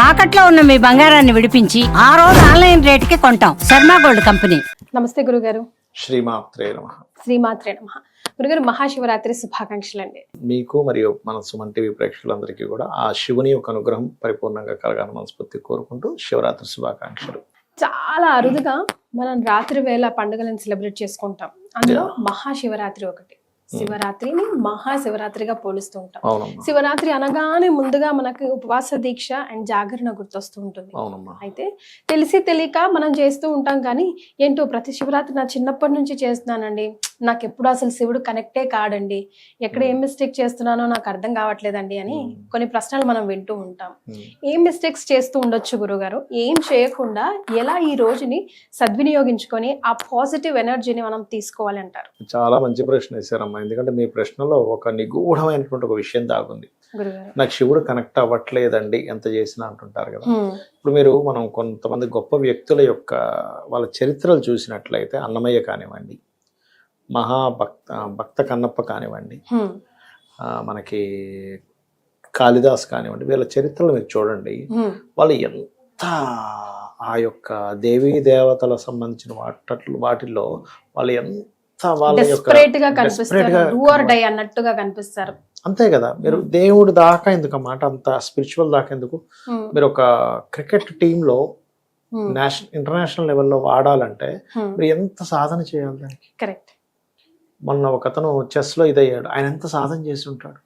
తాకట్లో ఉన్న మీ బంగారాన్ని విడిపించి ఆ రోజు ఆన్లైన్ రేటుకి కొంటాం. Sharma gold company. నమస్తే గురుగారు. శ్రీమాత్రే నమః. శ్రీమాత్రే నమః. గురుగారు, మహాశివరాత్రి శుభాకాంక్షలు అండి. మీకు మరియు మన సుమన్ టీవీ ప్రేక్షకులందరికీ కూడా ఆ శివుని యొక్క అనుగ్రహం పరిపూర్ణంగా కలగాలని మనస్ఫూర్తి కోరుకుంటూ శివరాత్రి శుభాకాంక్షలు. చాలా అరుదుగా మనం రాత్రి వేళ పండుగలను సెలబ్రేట్ చేసుకుంటాం. అందులో మహాశివరాత్రి ఒకటి. శివరాత్రిని మహాశివరాత్రిగా పోలుస్తూ ఉంటాం. శివరాత్రి అనగానే ముందుగా మనకి ఉపవాస దీక్ష అండ్ జాగరణ గుర్తొస్తూ ఉంటుంది. అయితే తెలిసి తెలియక మనం చేస్తూ ఉంటాం, కానీ ఏంటో ప్రతి శివరాత్రి నా చిన్నప్పటి నుంచి చేస్తున్నానండి, నాకు ఎప్పుడు అసలు శివుడు కనెక్టే కాడండి, ఎక్కడ ఏం మిస్టేక్ చేస్తున్నానో నాకు అర్థం కావట్లేదండి అని కొన్ని ప్రశ్నలు మనం వింటూ ఉంటాం. ఏం మిస్టేక్స్ చేస్తూ ఉండొచ్చు గురుగారు? ఏం చేయకుండా ఎలా ఈ రోజుని సద్వినియోగించుకొని ఆ పాజిటివ్ ఎనర్జీని మనం తీసుకోవాలి అంటారు? చాలా మంచి ప్రశ్న వేశారమ్మా. ఎందుకంటే మీ ప్రశ్నలో ఒక నిగూఢమైనటువంటి ఒక విషయం దాగుంది. నాకు శివుడు కనెక్ట్ అవ్వట్లేదండి ఎంత చేసినా అంటుంటారు కదా. ఇప్పుడు మనం కొంతమంది గొప్ప వ్యక్తుల యొక్క వాళ్ళ చరిత్రలు చూసినట్లయితే అన్నమయ్య కానివ్వండి, భక్త కన్నప్ప కానివ్వండి, మనకి కాళిదాస్ కానివ్వండి, వీళ్ళ చరిత్రలు మీరు చూడండి. వాళ్ళు ఎంత ఆ యొక్క దేవీ దేవతల సంబంధించిన వాటిల్లో వాళ్ళు ఎంత అన్నట్టుగా కనిపిస్తారు. అంతే కదా. మీరు దేవుడు దాకా ఎందుకు అన్నమాట, అంత స్పిరిచువల్ దాకా ఎందుకు? మీరు ఒక క్రికెట్ టీంలో ఇంటర్నేషనల్ లెవెల్లో ఆడాలంటే మీరు ఎంత సాధన చేయాలి దానికి. కరెక్ట్. మొన్న ఒక అతను చెస్ లో ఇదయ్యాడు, ఆయన ఎంత సాధన చేసి ఉంటాడు.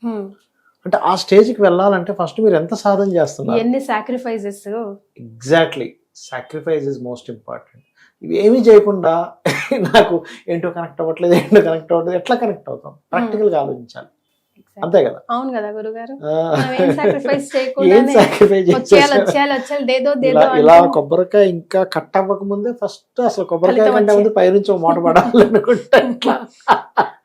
అంటే ఆ స్టేజ్కి వెళ్ళాలంటే ఫస్ట్ మీరు ఎంత సాధన చేస్తున్నారు, ఎన్ని sacrifices. Exactly, sacrifice is most important. ఇవి ఏమీ చేయకుండా నాకు ఏంటో కనెక్ట్ అవ్వట్లేదు, ఎట్లా కనెక్ట్ అవుతాం? ప్రాక్టికల్ గా ఆలోచించాలి, అంతే కదా. అవును కదా గురుగారు. ఇలా కొబ్బరికాయ ఇంకా కట్ అవ్వక ముందే ఫస్ట్ అసలు కొబ్బరికాయ కంటే ముందు పైనుంచి మూట పడాలనుకుంటా.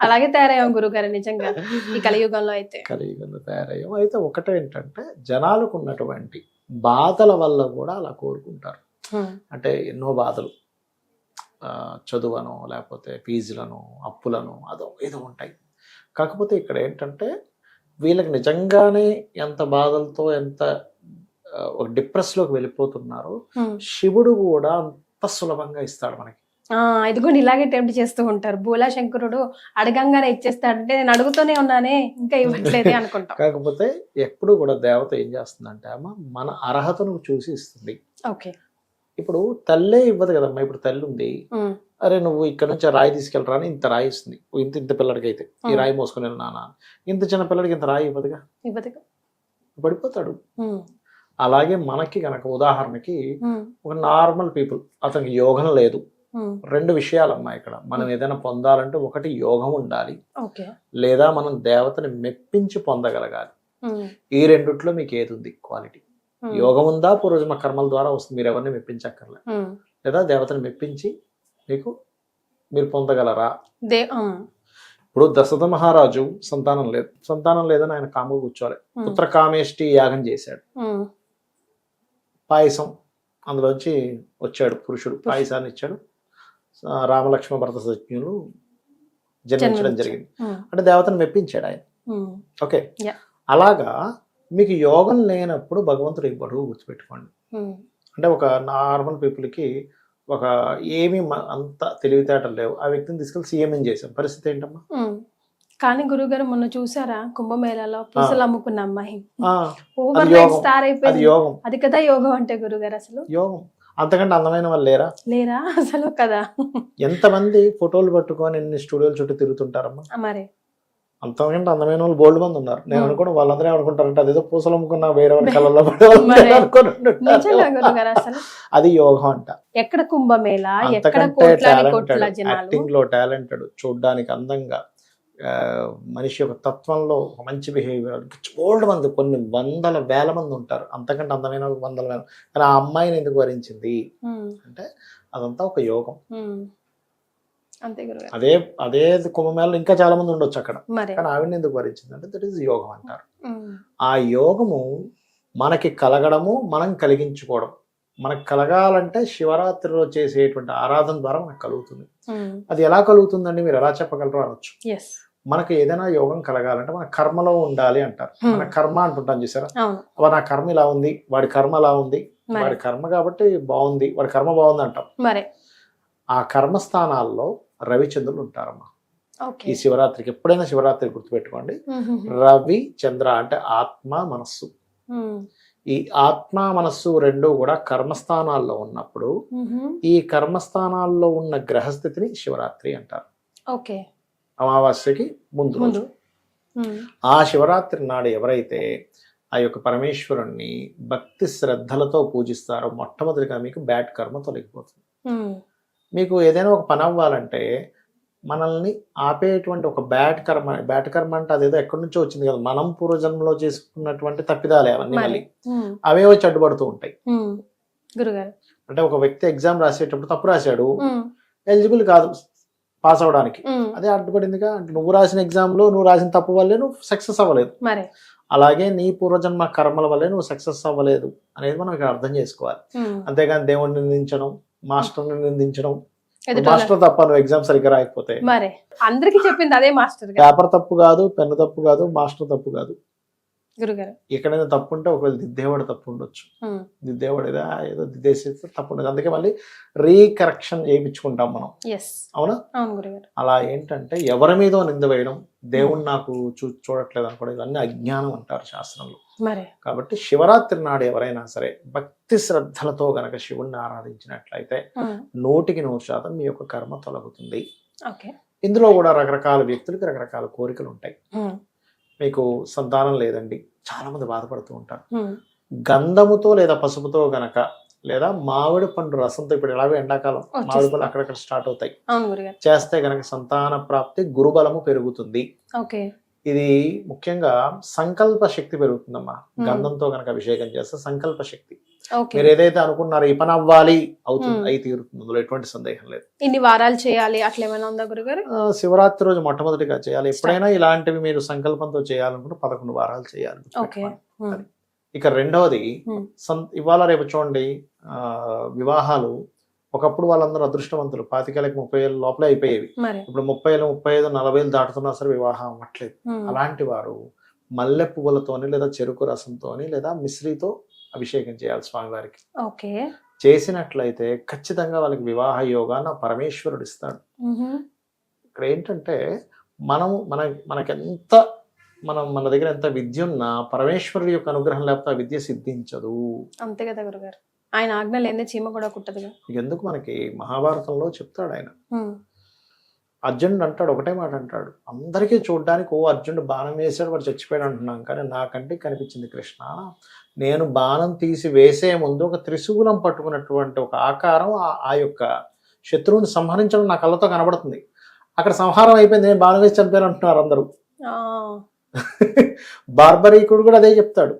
అలాగే తయారయ్యాం గురుగారు నిజంగా ఈ కలియుగంలో. కలియుగంలో తయారయ్యాం. అయితే ఒకటేంటంటే జనాలకు ఉన్నటువంటి బాధల వల్ల కూడా అలా కోరుకుంటారు. అంటే ఎన్నో బాధలు, చదువును, లేకపోతే ఫీజులను, అప్పులను, అదో ఏదో ఉంటాయి. కాకపోతే ఇక్కడ ఏంటంటే వీళ్ళకి నిజంగానే ఎంత బాధలతో ఎంత డిప్రెస్లోకి వెళ్ళిపోతున్నారో శివుడు కూడా అంత సులభంగా ఇస్తాడు మనకి. ఇది కూడా ఇలాగే టెంప్ట్ చేస్తూ ఉంటారు. బోలా శంకరుడు అడగంగానే ఇచ్చేస్తాడంటే నేను అడుగుతూనే ఉన్నానే ఇంకా ఇవ్వట్లేదే అనుకుంటా. కాకపోతే ఎప్పుడు కూడా దేవత ఏం చేస్తుందంటే అమ్మ మన అర్హతను చూసి ఇస్తుంది. ఓకే. ఇప్పుడు తల్లే ఇవ్వదు కదమ్మా. ఇప్పుడు తల్లి ఉంది, అరే నువ్వు ఇక్కడ నుంచి రాయి తీసుకెళ్ళరా అని ఇంత రాయి ఇస్తుంది. ఇంత పిల్లడికి అయితే ఈ రాయి మోసుకుని వెళ్ళినా, ఇంత చిన్న పిల్లడికి ఇంత రాయి ఇవ్వదుగా, పడిపోతాడు. అలాగే మనకి కనుక ఉదాహరణకి ఒక నార్మల్ పీపుల్, అతనికి యోగం లేదు. రెండు విషయాలమ్మా ఇక్కడ. మనం ఏదైనా పొందాలంటే ఒకటి యోగం ఉండాలి, లేదా మనం దేవతని మెప్పించి పొందగలగాలి. ఈ రెండిట్లో మీకు ఏది ఉంది క్వాలిటీ? యోగం ఉందా, పూర్వజన్మ కర్మల ద్వారా వస్తుంది, మీరు ఎవరిని మెప్పించక్కర్లే, లేదా దేవతని మెప్పించి మీరు పొందగలరా? ఇప్పుడు దశరథ మహారాజు సంతానం లేదని ఆయన కాముగా కూర్చోవాలి. పుత్ర కామేష్టి యాగం చేశాడు. పాయసం అందులోంచి వచ్చాడు పురుషుడు, పాయసాన్ని ఇచ్చాడు. రామలక్ష్మ భరత శత్రుఘ్నులు జన్మించడం జరిగింది. అంటే దేవతను మెప్పించాడు ఆయన. ఓకే. అలాగా మీకు యోగం లేనప్పుడు భగవంతుడు ఇవ్వడు, గుర్తుపెట్టుకోండి. అంటే ఒక నార్మల్ పీపుల్కి ఒక ఏమీ అంత తెలివితేటలు లేవు, ఆ వ్యక్తిని తీసుకెళ్ళి సీఎం చేసాం, పరిస్థితి ఏంటమ్మా? కానీ గురుగారు మొన్న చూసారా కుంభమేళాలో పూసలు అమ్ముకున్న అమ్మాయి స్టార్ అయిపోయింది. అది యోగం. అది కదా యోగం అంటే గురుగారు. అసలు యోగం అంతకంటే అందమైన వాళ్ళు లేరా అసలు కదా. ఎంతమంది ఫోటోలు పట్టుకొని ఎన్ని స్టూడియోల చుట్టూ తిరుగుతుంటారమ్మా. మరి అంతకంటే అందమైన వాళ్ళు బోల్డ్ మంది ఉన్నారు. నేను అనుకోండి వాళ్ళందరూ అనుకుంటారంటే అదేదో పూసలు అమ్ముకున్న వేరే వాళ్ళ కళ్ళల్లో అది యోగం అంట. ఎక్కడ కుంభమేళ, యాక్టింగ్ లో టాలెంటెడ్, చూడ్డానికి అందంగా, మనిషి యొక్క తత్వంలో ఒక మంచి బిహేవియర్, బోల్డ్ మంది, కొన్ని వేల మంది ఉంటారు. అంతకంటే అందమైన వందల వేల. కానీ ఆ అమ్మాయిని ఎందుకు వరించింది అంటే అదంతా ఒక యోగం. అదే కుంభమేళలో ఇంకా చాలా మంది ఉండొచ్చు అక్కడ, కానీ ఆవిడని ఎందుకు వరించింది అంటే దట్ ఈస్ యోగం అంటారు. ఆ యోగము మనకి కలగడము, మనం కలిగించుకోవడం. మనకు కలగాలంటే శివరాత్రిలో చేసేటువంటి ఆరాధన ద్వారా మనకు కలుగుతుంది. అది ఎలా కలుగుతుందండి, మీరు ఎలా చెప్పగలరో అనొచ్చు. మనకు ఏదైనా యోగం కలగాలంటే మన కర్మలో ఉండాలి అంటారు. మన కర్మ అంటుంటాం చూసారా, అవును నా కర్మ ఇలా ఉంది, వాడి కర్మ అలా ఉంది, వాడి కర్మ కాబట్టి బాగుంది, వాడి కర్మ బాగుంది అంటాం. మరి ఆ కర్మస్థానాల్లో రవిచంద్రులు ఉంటారమ్మా. ఓకే ఈ శివరాత్రికి ఎప్పుడైనా శివరాత్రి గుర్తుపెట్టుకోండి, రవి చంద్ర అంటే ఆత్మ మనస్సు. ఈ ఆత్మ మనస్సు రెండు కూడా కర్మస్థానాల్లో ఉన్నప్పుడు ఈ కర్మస్థానాల్లో ఉన్న గ్రహస్థితిని శివరాత్రి అంటారు. ఓకే అమావాస్యకి ముందు రోజు. ఆ శివరాత్రి నాడు ఎవరైతే ఆ యొక్క పరమేశ్వరుణ్ణి భక్తి శ్రద్ధలతో పూజిస్తారో మొట్టమొదటిగా మీకు బ్యాడ్ కర్మ తొలగిపోతుంది. మీకు ఏదైనా ఒక పని అవ్వాలంటే మనల్ని ఆపేటువంటి ఒక బ్యాడ్ కర్మ అంటే అదేదో ఎక్కడి నుంచో వచ్చింది కదా, మనం పూర్వజన్మలో చేసుకున్నటువంటి తప్పిదాలే అవన్నీ, మళ్ళీ అవే వచ్చి అడ్డుపడుతూ ఉంటాయి. గురుగారు అంటే ఒక వ్యక్తి ఎగ్జామ్ రాసేటప్పుడు తప్పు రాశాడు, ఎలిజిబుల్ కాదు పాస్ అవడానికి, అదే అడ్డుపడిందిగా. అంటే నువ్వు రాసిన ఎగ్జామ్ లో నువ్వు రాసిన తప్పు వల్లే నువ్వు సక్సెస్ అవ్వలేదు, అలాగే నీ పూర్వజన్మ కర్మల వల్లే నువ్వు సక్సెస్ అవ్వలేదు అనేది మనం ఇక్కడ అర్థం చేసుకోవాలి. అంతేగాని దేవుడిని నిందించడం, మాస్టర్ని నిందించడం, మాస్టర్ తప్ప నువ్వు ఎగ్జామ్ సరిగ్గా రాయకపోతే. మరి అందరికి చెప్పింది అదే మాస్టర్. పేపర్ తప్పు కాదు, పెన్ను తప్పు కాదు, మాస్టర్ తప్పు కాదు. గురుగారు ఎక్కడైనా తప్పు ఉంటే ఒకవేళ దిద్దేవాడు తప్పు ఉండొచ్చు, దిద్దేవాడు ఏదో దిద్దేసి తప్పు ఉండదు, అందుకే మళ్ళీ రీకరెక్షన్ చేయించుకుంటాం మనం. అవునా? అలా ఏంటంటే ఎవరి మీదో నింద వేయడం, దేవుడు నాకు చూడట్లేదు అనుకోవడం, ఇవన్నీ అజ్ఞానం అంటారు శాస్త్రంలో. కాబట్టి శివరాత్రి నాడు ఎవరైనా సరే భక్తి శ్రద్ధలతో గనక శివుణ్ణి ఆరాధించినట్లయితే 100% మీ యొక్క కర్మ తొలగుతుంది. ఇందులో కూడా రకరకాల వ్యక్తులకి రకరకాల కోరికలు ఉంటాయి. మీకు సంతానం లేదండి, చాలా మంది బాధపడుతూ ఉంటారు. గంధముతో లేదా పసుపుతో గనక లేదా మామిడి పండు రసంతో, ఇప్పుడు ఎలాగో ఎండాకాలం మామిడి పళ్ళు అక్కడక్కడ స్టార్ట్ అవుతాయి, చేస్తే గనక సంతాన ప్రాప్తి, గురుబలము పెరుగుతుంది. ఇది ముఖ్యంగా సంకల్ప శక్తి పెరుగుతుందమ్మా. గంధంతో గనక అభిషేకం చేస్తే సంకల్ప శక్తి, మీరు ఏదైతే అనుకున్నారో ఈ పని అవ్వాలి అవుతుంది, అయి తీరుతుంది, అందులో ఎటువంటి సందేహం లేదు. ఇన్ని వారాలు చేయాలి అట్లా ఏమైనా ఉందా గురుగారు? శివరాత్రి రోజు మొట్టమొదటిగా చేయాలి. ఎప్పుడైనా ఇలాంటివి మీరు సంకల్పంతో చేయాలనుకుంటే 11 వారాలు చేయాలి. ఇక రెండవది, ఇవాళ రేపు చూడండి వివాహాలు, ఒకప్పుడు వాళ్ళందరూ అదృష్టవంతులు, 25 30 ఏళ్ళ లోపలే అయిపోయేవి. ఇప్పుడు 30 35 40 దాటుతున్నా సరే వివాహం అవ్వట్లేదు. అలాంటి వారు మల్లె పువ్వులతోని లేదా చెరుకు రసంతోని లేదా మిశ్రీతో అభిషేకం చేయాలి స్వామివారికి. చేసినట్లయితే ఖచ్చితంగా వాళ్ళకి వివాహ యోగాన్ని పరమేశ్వరుడు ఇస్తాడు. ఇక్కడ ఏంటంటే మనకెంత మన దగ్గర ఎంత విద్య ఉన్నా పరమేశ్వరుడి యొక్క అనుగ్రహం లేకపోతే ఆ విద్య సిద్ధించదు. అంతే కదా గురుగారు, ఆయన ఆజ్ఞ లేదే చీమ కూడా కుట్టదుగా. ఎందుకు మనకి మహాభారతంలో చెప్తాడు ఆయన. అర్జునుడు అంటాడు, ఒకటే మాట అంటాడు, అందరికీ చూడడానికి ఓ అర్జునుడు బాణం వేసాడు వాడు చచ్చిపోయాడు అంటున్నాం, కానీ నాకంటే కనిపించింది కృష్ణ, నేను బాణం తీసి వేసే ముందు ఒక త్రిశూలం పట్టుకున్నటువంటి ఒక ఆకారం ఆ యొక్క శత్రువుని సంహరించడం నా కళ్ళతో కనబడుతుంది. అక్కడ సంహారం అయిపోయింది, నేను బాణం వేసి చంపాను అంటున్నారు అందరూ. బార్బరీకుడు కూడా అదే చెప్తాడు.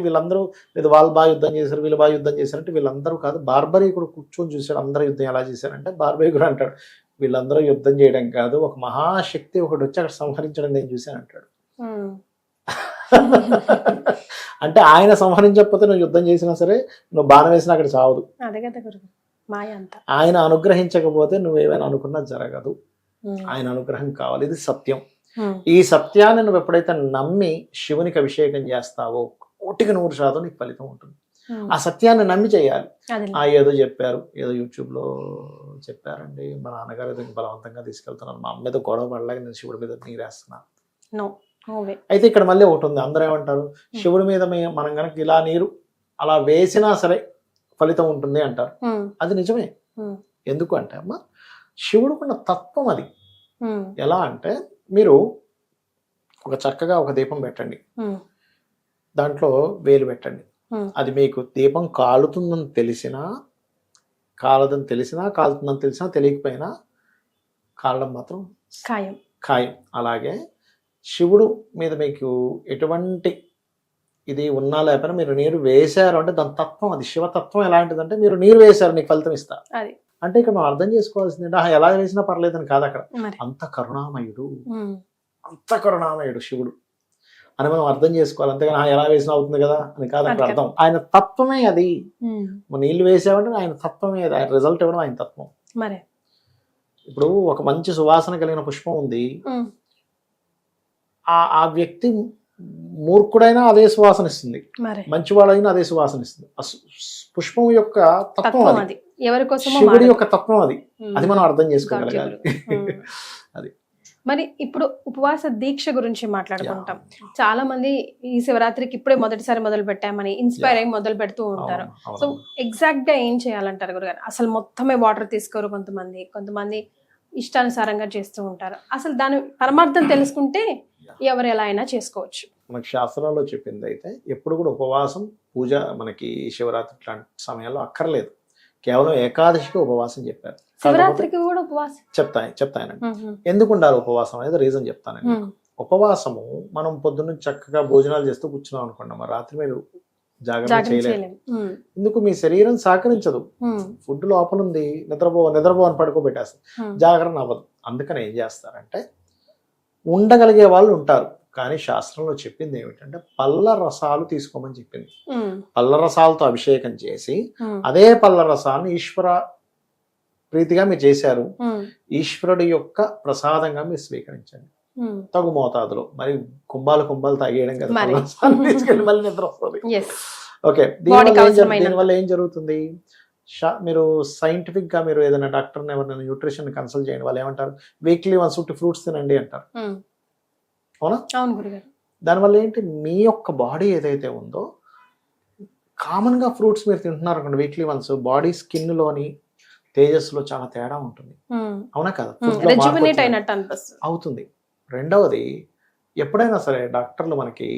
వీళ్ళందరూ లేదా వాళ్ళు బాగా యుద్ధం చేశారు, వీళ్ళు బాగా యుద్ధం చేశారంటే వీళ్ళందరూ కాదు, బార్బరీకుడు కూర్చొని చూశాడు అందరూ యుద్ధం ఎలా చేశారంటే, బార్బరీకుడు అంటాడు వీళ్ళందరూ యుద్ధం చేయడం కాదు, ఒక మహాశక్తి ఒకటి వచ్చి అక్కడ సంహరించడం నేను చూశాను అంటాడు. అంటే ఆయన సంహరించకపోతే నువ్వు యుద్ధం చేసినా సరే, నువ్వు బాణం వేసినా అక్కడ చావదు. ఆయన అనుగ్రహించకపోతే నువ్వేమైనా అనుకున్నా జరగదు. ఆయన అనుగ్రహం కావాలి, ఇది సత్యం. ఈ సత్యాన్ని నువ్వు ఎప్పుడైతే నమ్మి శివునికి అభిషేకం చేస్తావో 100% నీకు ఫలితం ఉంటుంది. ఆ సత్యాన్ని నమ్మి చేయాలి. ఏదో చెప్పారు, ఏదో యూట్యూబ్ లో చెప్పారండి, మా నాన్నగారు ఏదో బలవంతంగా తీసుకెళ్తున్నాను, మా అమ్మ మీద గొడవ పడలేక నేను శివుడి మీద నీరేస్తున్నాను. అయితే ఇక్కడ మళ్ళీ ఒకటి ఉంది, అందరూ ఏమంటారు, శివుడి మీద మనం కనుక ఇలా నీరు అలా వేసినా సరే ఫలితం ఉంటుంది అంటారు. అది నిజమే. ఎందుకు అంటే అమ్మా, శివుడుకున్న తత్వం అది. ఎలా అంటే, మీరు ఒక చక్కగా ఒక దీపం పెట్టండి, దాంట్లో వేలు పెట్టండి, అది మీకు దీపం కాలుతుందని తెలిసినా కాలదని తెలిసినా కాలుతుందని తెలిసినా తెలియకపోయినా కాలడం మాత్రం ఖాయం. అలాగే శివుడు మీద మీకు ఎటువంటి ఇది ఉన్నా లేకపోయినా మీరు నీరు వేశారు అంటే దాని తత్వం అది, శివతత్వం ఎలాంటిదంటే మీరు నీరు వేశారు నీకు ఫలితం ఇస్తా అంటే ఇక్కడ మనం అర్థం చేసుకోవాల్సింది ఎలా వేసినా పర్లేదని కాదు, అక్కడ అంత కరుణామయుడు శివుడు అని మనం అర్థం చేసుకోవాలి. అంతేగాని ఎలా వేసినా అవుతుంది కదా అని కాదు అక్కడ అర్థం. ఆయన తత్వమే అది. నీళ్లు వేసామంటే ఆయన తత్వమే అది, ఆయన రిజల్ట్ ఇవ్వడం ఆయన తత్వం. ఇప్పుడు ఒక మంచి సువాసన కలిగిన పుష్పం ఉంది, ఆ వ్యక్తి మూర్ఖుడైనా అదే సువాసన ఇస్తుంది, మరి మంచివాడైనా అదే సువాసన ఇస్తుంది. పుష్పం యొక్క తత్వం తత్వం అది, అది ఎవరి కోసమో శివుడి మారదు. యొక్క తత్వం అది. అది మనం అర్థం చేసుకోగలగాలి. అది మరి ఇప్పుడు ఉపవాస దీక్ష గురించి మాట్లాడుకుంటాం. చాలా మంది ఈ శివరాత్రికి ఇప్పుడే మొదటిసారి మొదలు పెట్టామని ఇన్స్పైర్ అయ్యి మొదలు పెడుతూ ఉంటారు. సో ఎగ్జాక్ట్ గా ఏం చేయాలంటారు గురుగారు? అసలు మొత్తమే వాటర్ తీసుకోరు కొంతమంది ఇష్టానుసారంగా చేస్తూ ఉంటారు. అసలు దాని పరమార్థం తెలుసుకుంటే ఎవరు ఎలా అయినా చేసుకోవచ్చు. మనకి శాస్త్రాల్లో చెప్పింది అయితే ఎప్పుడు కూడా ఉపవాసం పూజ మనకి శివరాత్రి లాంటి సమయంలో అక్కర్లేదు, కేవలం ఏకాదశికి ఉపవాసం చెప్పారు. శివరాత్రికి కూడా ఉపవాసం చెప్తానండి. ఎందుకు ఉండాలి ఉపవాసం అనేది రీజన్ చెప్తానండి. ఉపవాసము మనం పొద్దున్న చక్కగా భోజనాలు చేస్తూ కూర్చున్నాం అనుకోండి, మరి రాత్రి మీరు జాగ్రత్త చేయలేము. ఎందుకు? మీ శరీరం సహకరించదు. ఫుడ్ లోపల ఉంది, నిద్రపో అని పడుకోబెట్టేస్తుంది, జాగరణ అవ్వదు. అందుకని ఏం చేస్తారంటే ఉండగలిగే వాళ్ళు ఉంటారు, కానీ శాస్త్రంలో చెప్పింది ఏమిటంటే పళ్ళ రసాలు తీసుకోమని చెప్పింది. పళ్ళ రసాలతో అభిషేకం చేసి అదే పళ్ళ రసాలను ఈశ్వర ప్రీతిగా మీరు చేశారు, ఈశ్వరుడి యొక్క ప్రసాదంగా మీరు స్వీకరించండి తగు మోతాదులో. మరి కుంభాలు తాగేయడం కదా, తీసుకెళ్ళి మళ్ళీ నిద్ర వస్తుంది. ఓకే, దీనివల్ల ఏం జరుగుతుంది? మీరు సైంటిఫిక్ గా మీరు ఏదైనా డాక్టర్ని ఎవరైనా న్యూట్రిషన్ కన్సల్ట్ చేయండి, వాళ్ళు ఏమంటారు? వీక్లీ వన్స్ ఫ్రూట్స్ తినండి అంటారు. అవునా? దానివల్ల ఏంటి? మీ యొక్క బాడీ ఏదైతే ఉందో కామన్ గా ఫ్రూట్స్ మీరు తింటున్నారు అనుకోండి వీక్లీ వన్స్, బాడీ స్కిన్ లోని తేజస్సులో చాలా తేడా ఉంటుంది. అవునా కదా? అవుతుంది. రెండవది, ఎప్పుడైనా సరే డాక్టర్లు మనకి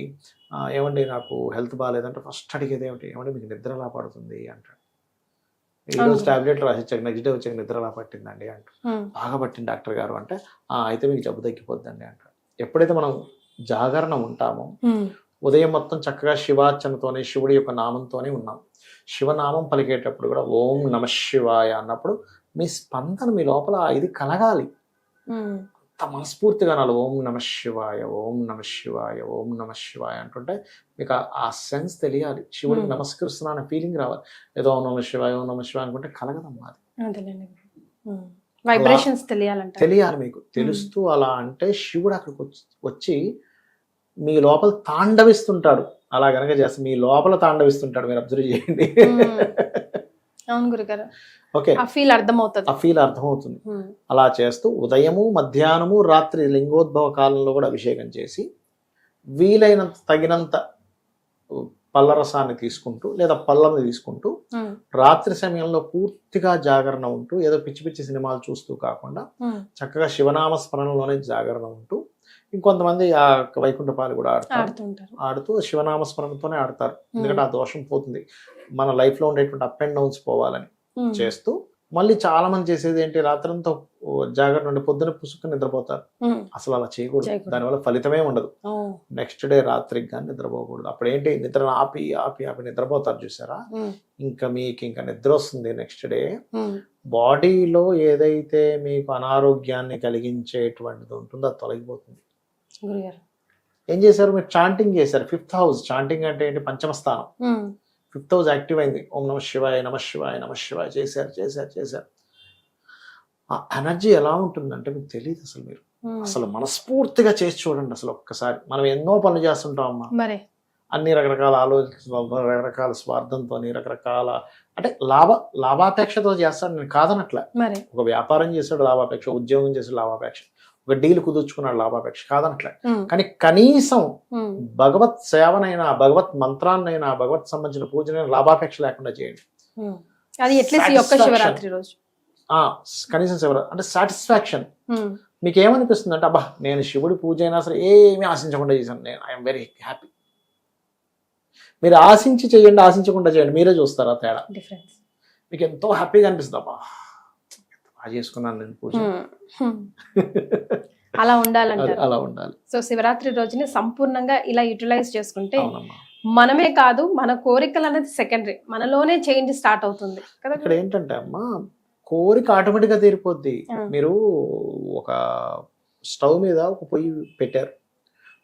ఏమండి నాకు హెల్త్ బాగాలేదంటే ఫస్ట్ అడిగేది ఏమండి మీకు నిద్ర ఎలా పడుతుంది అంటాడు. ఈరోజు టాబ్లెట్లు రాసిచ్చాక నెక్స్ట్ డే వచ్చాక నిద్ర ఎలా పట్టిందండి అంటారు. బాగా పట్టింది డాక్టర్ గారు అంటే అయితే మీకు జబ్బు తగ్గిపోద్దండి అంటారు. ఎప్పుడైతే మనం జాగరణ ఉంటామో ఉదయం మొత్తం చక్కగా శివార్చనతోనే శివుడి యొక్క నామంతోనే ఉన్నాం. శివనామం పలికేటప్పుడు కూడా ఓం నమ శివాయ అన్నప్పుడు మీ స్పందన మీ లోపల ఇది కలగాలి, అంత మనస్ఫూర్తిగా నాలు ఓం నమ శివాయ ఓం నమ శివాయ ఓం నమ శివాయ అంటుంటే మీకు ఆ సెన్స్ తెలియాలి, శివుడికి నమస్కరిస్తున్నా అనే ఫీలింగ్ రావాలి. ఏదో ఓం నమ శివాయ ఓం నమ శివాయ అనుకుంటే కలగదమ్మా అది. వైబ్రేషన్స్ తెలియాలి మీకు. తెలుస్తూ అలా అంటే శివుడు అక్కడికి వచ్చి మీ లోపల తాండవిస్తుంటాడు. అలా గనక చేస్తే మీ లోపల తాండవిస్తుంటాడు, మీరు అబ్జర్వ్ చేయండి. అవును గురుగారు. ఓకే, ఆ ఫీల్ అర్థమవుతుంది. అలా చేస్తూ ఉదయము మధ్యాహ్నము రాత్రి లింగోద్భవ కాలంలో కూడా అభిషేకం చేసి వీలైనంత తగినంత పళ్ళరసాన్ని తీసుకుంటూ లేదా పళ్ళని తీసుకుంటూ రాత్రి సమయంలో పూర్తిగా జాగరణ ఉంటూ ఏదో పిచ్చి పిచ్చి సినిమాలు చూస్తూ కాకుండా చక్కగా శివనామ స్మరణలోనే జాగరణ ఉంటూ, ఇంకొంతమంది ఆ వైకుంఠపాలు కూడా ఆడుతూ శివనామ స్మరణతోనే ఆడతారు. ఎందుకంటే ఆ దోషం పోతుంది, మన లైఫ్ లో ఉండేటువంటి అప్ అండ్ డౌన్స్ పోవాలని చేస్తూ. మళ్ళీ చాలా మంది చేసేది ఏంటి, రాత్రంతా జాగ్రత్త ఉండి పొద్దున పుసుకుని నిద్రపోతారు. అసలు అలా చేయకూడదు, దానివల్ల ఫలితమే ఉండదు. నెక్స్ట్ డే రాత్రికి కానీ నిద్రపోకూడదు. అప్పుడు ఏంటి, నిద్రను ఆపి ఆపి ఆపి నిద్రపోతారు చూసారా, ఇంకా నిద్ర వస్తుంది. నెక్స్ట్ డే బాడీలో ఏదైతే మీకు అనారోగ్యాన్ని కలిగించేటువంటిది ఉంటుందో అది తొలగిపోతుంది. ఏం చేశారు మీరు? చాంటింగ్ చేశారు. 5th హౌస్ చాంటింగ్ అంటే ఏంటి? పంచమ స్థానం. 5th హౌస్ యాక్టివ్ అయింది. ఓం నమ శివాయ నమ శివాయ నమ శివాయ చేశారు. ఆ ఎనర్జీ ఎలా ఉంటుందంటే మీకు తెలియదు అసలు. మీరు అసలు మనస్ఫూర్తిగా చేసి చూడండి. అసలు ఒక్కసారి మనం ఎన్నో పనులు చేస్తుంటాం అమ్మా, అన్ని రకరకాల ఆలోచన, రకరకాల స్వార్థంతో, రకరకాల అంటే లాభాపేక్షతో చేస్తాడు. నేను కాదనట్లే. ఒక వ్యాపారం చేశాడు లాభాపేక్ష, ఉద్యోగం చేసాడు లాభాపేక్ష, ఒక డీల్ కుదుర్చుకున్నాడు లాభాపేక్ష, కాదనట్లే. కానీ కనీసం భగవత్ సేవనైనా, భగవత్ మంత్రాన్నైనా, భగవత్ సంబంధించిన పూజనైనా లాభాపేక్ష లేకుండా చేయండి. కనీసం అంటే సాటిస్ఫాక్షన్. మీకు ఏమనిపిస్తుంది అంటే అబ్బా నేను శివుడి పూజ అయినా సరే ఏమీ ఆశించకుండా చేశాను, నేను ఐఎమ్ వెరీ హ్యాపీ. మీరు ఆశించి చేయండి, ఆశించకుండా చేయండి, మీరే చూస్తారా తేడా. మీకు ఎంతో హ్యాపీగా అనిపిస్తుంది, అబ్బా బాగా చేసుకున్నాను నేను పూజ. అలా ఉండాలంటే అలా ఉండాలి. సో శివరాత్రి రోజుని సంపూర్ణంగా ఇలా యూటిలైజ్ చేసుకుంటే మనమే కాదు, మన కోరికలు అనేది సెకండరీ, మనలోనే చేంజ్ స్టార్ట్ అవుతుంది కదా. ఇక్కడ ఏంటంటే అమ్మా, కోరిక ఆటోమేటిక్ గా తీరిపోద్ది. మీరు ఒక స్టవ్ మీద ఒక పొయ్యి పెట్టారు,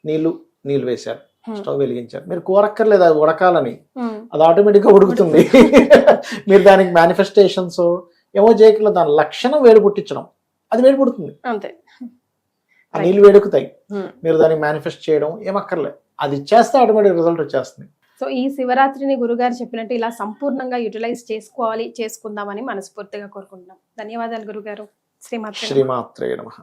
నీళ్లు వేశారు, స్టవ్ వెలిగించారు. మీరు కోరక్కర్లేదు అది ఉడకాలని, అది ఆటోమేటిక్ గా ఉడుకుతుంది. మీరు దానికి మేనిఫెస్టేషన్స్ ఏమో చేయకలేదు, దాని లక్షణం వేడి పుట్టించడం, అది వేడి పుడుతుంది, అంతే. ఆ నీళ్ళు వేడెక్కుతాయి. మీరు దాన్ని మేనిఫెస్ట్ చేయడం ఏమక్కర్లే, అది ఇచ్చేస్తే ఆటోమేటిక్ రిజల్ట్ వచ్చేస్తుంది. సో ఈ శివరాత్రిని గురుగారు చెప్పినట్టు ఇలా సంపూర్ణంగా యూటిలైజ్ చేసుకుందామని మనస్ఫూర్తిగా కోరుకుంటున్నాం. ధన్యవాదాలు గురుగారు. శ్రీమాత్రే నమః. శ్రీమాత్రే నమః.